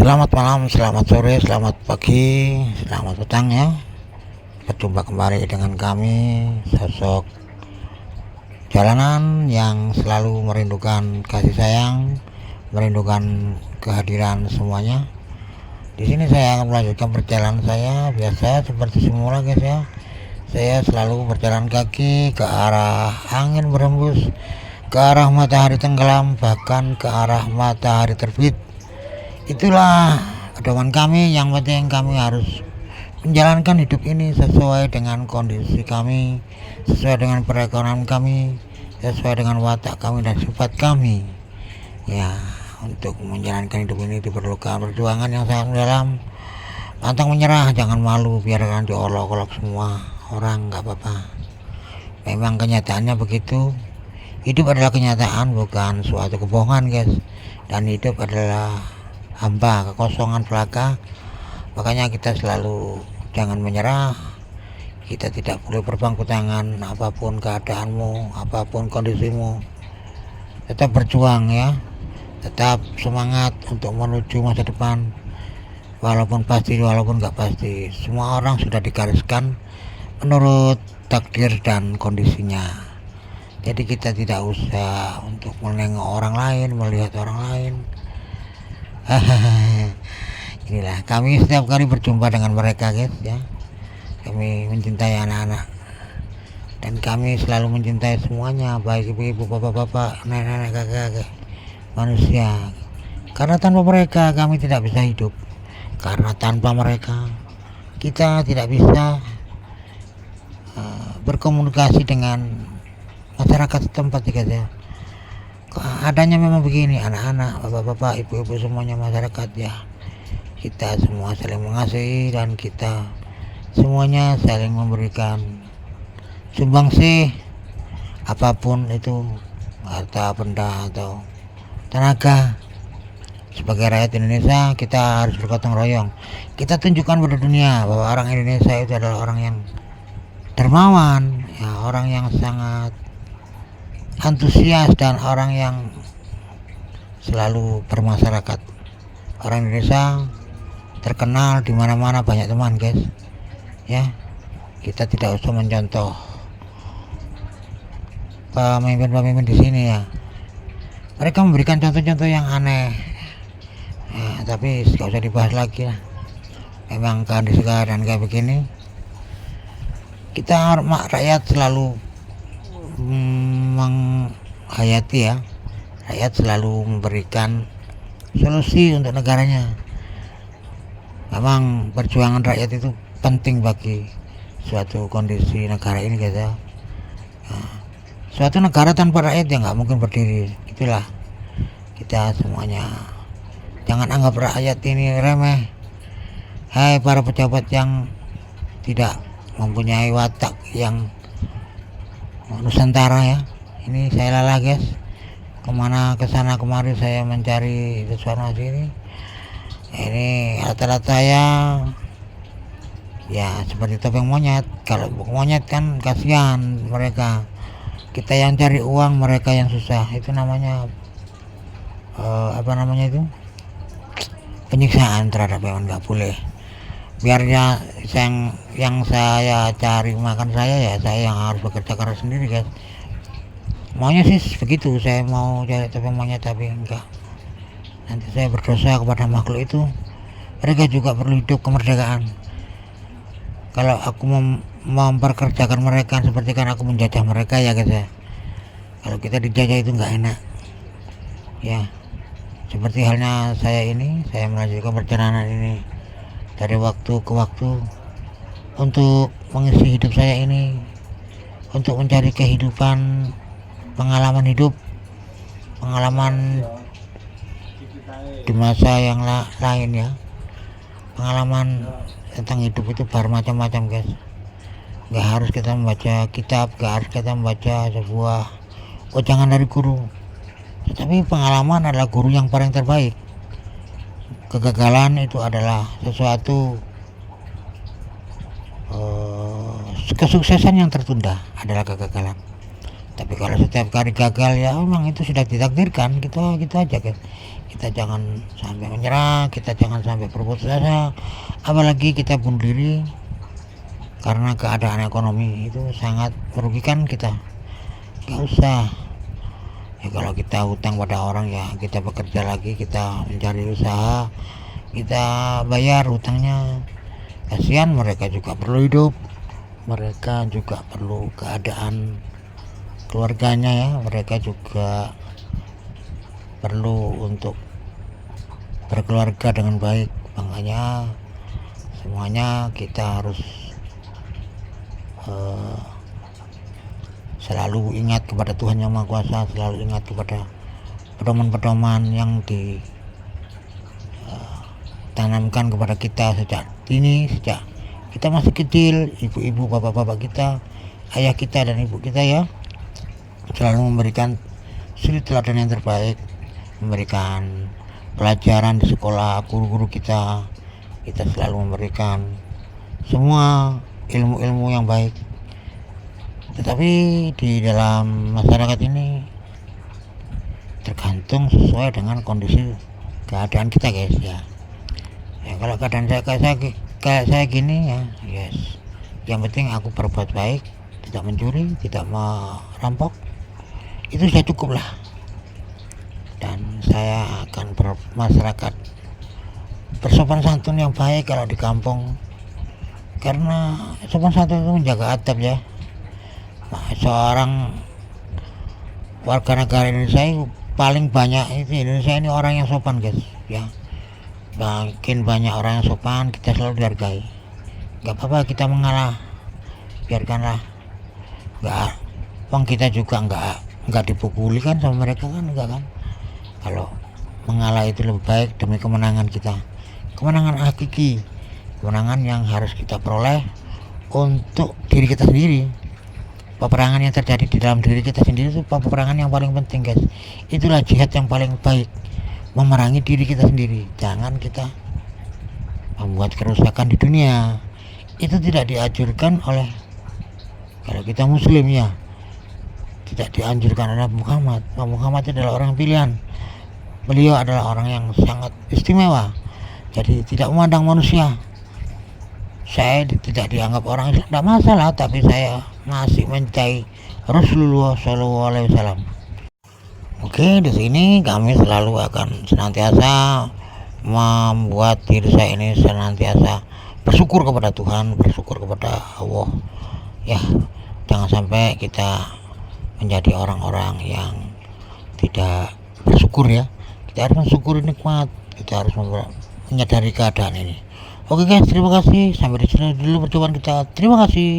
Selamat malam, selamat sore, selamat pagi, selamat petang ya. Berjumpa kembali dengan kami, sosok jalanan yang selalu merindukan kasih sayang, merindukan kehadiran semuanya. Di sini saya akan melanjutkan perjalanan saya biasa seperti semula guys ya. Saya selalu berjalan kaki ke arah angin berembus, ke arah matahari tenggelam, bahkan ke arah matahari terbit. Itulah pedoman kami. Yang penting kami harus menjalankan hidup ini sesuai dengan kondisi kami, sesuai dengan perekonomian kami, sesuai dengan watak kami dan sifat kami. Ya, untuk menjalankan hidup ini diperlukan perjuangan yang sangat mendalam. Pantang menyerah, jangan malu, biarkan diolok-olok semua orang, nggak apa-apa. Memang kenyataannya begitu. Hidup adalah kenyataan, bukan suatu kebohongan guys. Dan hidup adalah hampa, kekosongan belaka. Makanya kita selalu jangan menyerah. Kita tidak boleh berpangku tangan, apapun keadaanmu, apapun kondisimu. Tetap berjuang ya. Tetap semangat untuk menuju masa depan. Walaupun pasti, walaupun nggak pasti, semua orang sudah digariskan menurut takdir dan kondisinya. Jadi kita tidak usah untuk menengok orang lain, melihat orang lain. Inilah kami setiap kali berjumpa dengan mereka guys ya. Kami mencintai anak-anak dan kami selalu mencintai semuanya, baik ibu-ibu, bapak-bapak, nenek-nenek, kakek-kakek, manusia. Karena tanpa mereka kami tidak bisa hidup. Karena tanpa mereka kita tidak bisa berkomunikasi dengan masyarakat setempat guys ya. Adanya memang begini, anak-anak, bapak-bapak, ibu-ibu, semuanya masyarakat ya. Kita semua saling mengasihi dan kita semuanya saling memberikan sumbangsih apapun itu, harta benda atau tenaga. Sebagai rakyat Indonesia kita harus bergotong royong. Kita tunjukkan pada dunia bahwa orang Indonesia itu adalah orang yang dermawan ya, orang yang sangat antusias dan orang yang selalu bermasyarakat. Orang Indonesia terkenal di mana-mana, banyak teman guys ya. Kita tidak usah mencontoh pemimpin-pemimpin di sini ya. Mereka memberikan contoh-contoh yang aneh ya, tapi gak usah dibahas lagi lah. Memang keadaan kayak begini, kita rakyat selalu menghayati ya. Rakyat selalu memberikan solusi untuk negaranya. Memang perjuangan rakyat itu penting bagi suatu kondisi negara ini guys ya. Suatu negara tanpa rakyat ya nggak mungkin berdiri. Itulah kita semuanya. Jangan anggap rakyat ini remeh. Hai para pejabat yang tidak mempunyai watak yang Nusantara ya. Ini saya lelah guys. Kemana kesana kemari saya mencari sesuatu ini. Ini rata-rata ya seperti topeng monyet. Kalau monyet kan kasihan mereka. Kita yang cari uang, mereka yang susah. Itu namanya apa namanya itu? Penyiksaan terhadap hewan, nggak boleh. Biarnya yang saya cari makan saya ya, saya yang harus bekerja keras sendiri guys. Maunya sih begitu, saya mau cari topeng monyet tapi enggak. Nanti saya berdosa kepada makhluk itu. Mereka juga perlu hidup kemerdekaan. Kalau aku memperkerjakan mereka seperti kan aku menjajah mereka ya guys ya. Kalau kita dijajah itu enggak enak ya. Seperti halnya saya ini, saya melanjutkan perjalanan ini dari waktu ke waktu untuk mengisi hidup saya ini, untuk mencari kehidupan, pengalaman hidup, pengalaman di masa yang lain ya. Pengalaman tentang hidup itu bermacam-macam guys. Gak harus kita membaca kitab, gak harus kita membaca sebuah ujangan dari guru, tetapi pengalaman adalah guru yang paling terbaik. Kegagalan itu adalah sesuatu kesuksesan yang tertunda adalah kegagalan. Tapi kalau setiap kali gagal ya memang itu sudah ditakdirkan, kita aja guys. Kita jangan sampai menyerah, kita jangan sampai berputus asa, apalagi kita bunuh diri karena keadaan ekonomi itu sangat merugikan kita. Gak usah ya, kalau kita hutang pada orang ya kita bekerja lagi, kita mencari usaha, kita bayar hutangnya. Kasihan, mereka juga perlu hidup, mereka juga perlu keadaan keluarganya ya, mereka juga perlu untuk berkeluarga dengan baik. Makanya semuanya kita harus selalu ingat kepada Tuhan Yang Maha Kuasa, selalu ingat kepada pedoman-pedoman yang ditanamkan kepada kita sejak dini, sejak kita masih kecil. Ibu-ibu, bapak-bapak kita, ayah kita dan ibu kita ya, selalu memberikan suri teladan yang terbaik, memberikan pelajaran di sekolah. Guru-guru kita selalu memberikan semua ilmu-ilmu yang baik. Tetapi di dalam masyarakat ini tergantung sesuai dengan kondisi keadaan kita guys ya. Ya kalau keadaan kayak saya gini ya, yes, yang penting aku berbuat baik, tidak mencuri, tidak merampok, itu sudah cukup lah. Dan saya akan bermasyarakat bersopan santun yang baik kalau di kampung, karena sopan santun itu menjaga adab ya. Nah, seorang warga negara Indonesia itu paling banyak itu Indonesia ini orang yang sopan guys ya. Makin banyak orang yang sopan, kita selalu dihargai. Gak apa-apa kita mengalah, biarkanlah. Gak, wong kita juga nggak dipukuli kan sama mereka kan, enggak kan. Kalau mengalah itu lebih baik demi kemenangan kita, kemenangan hakiki, kemenangan yang harus kita peroleh untuk diri kita sendiri. Peperangan yang terjadi di dalam diri kita sendiri itu peperangan yang paling penting guys. Itulah jihad yang paling baik, memerangi diri kita sendiri. Jangan kita membuat kerusakan di dunia. Itu tidak dianjurkan oleh, kalau kita muslim ya, tidak dianjurkan oleh Muhammad. Muhammad adalah orang pilihan, beliau adalah orang yang sangat istimewa, jadi tidak memandang manusia. Saya tidak dianggap orang Islam, tidak masalah, tapi saya masih mencintai Rasulullah SAW. Oke, di sini kami selalu akan senantiasa membuat diri saya ini senantiasa bersyukur kepada Tuhan, bersyukur kepada Allah. Ya, jangan sampai kita menjadi orang-orang yang tidak bersyukur ya. Kita harus mensyukuri nikmat, kita harus menyadari keadaan ini. Oke guys, terima kasih. Sampai di sini dulu percobaan kita. Terima kasih.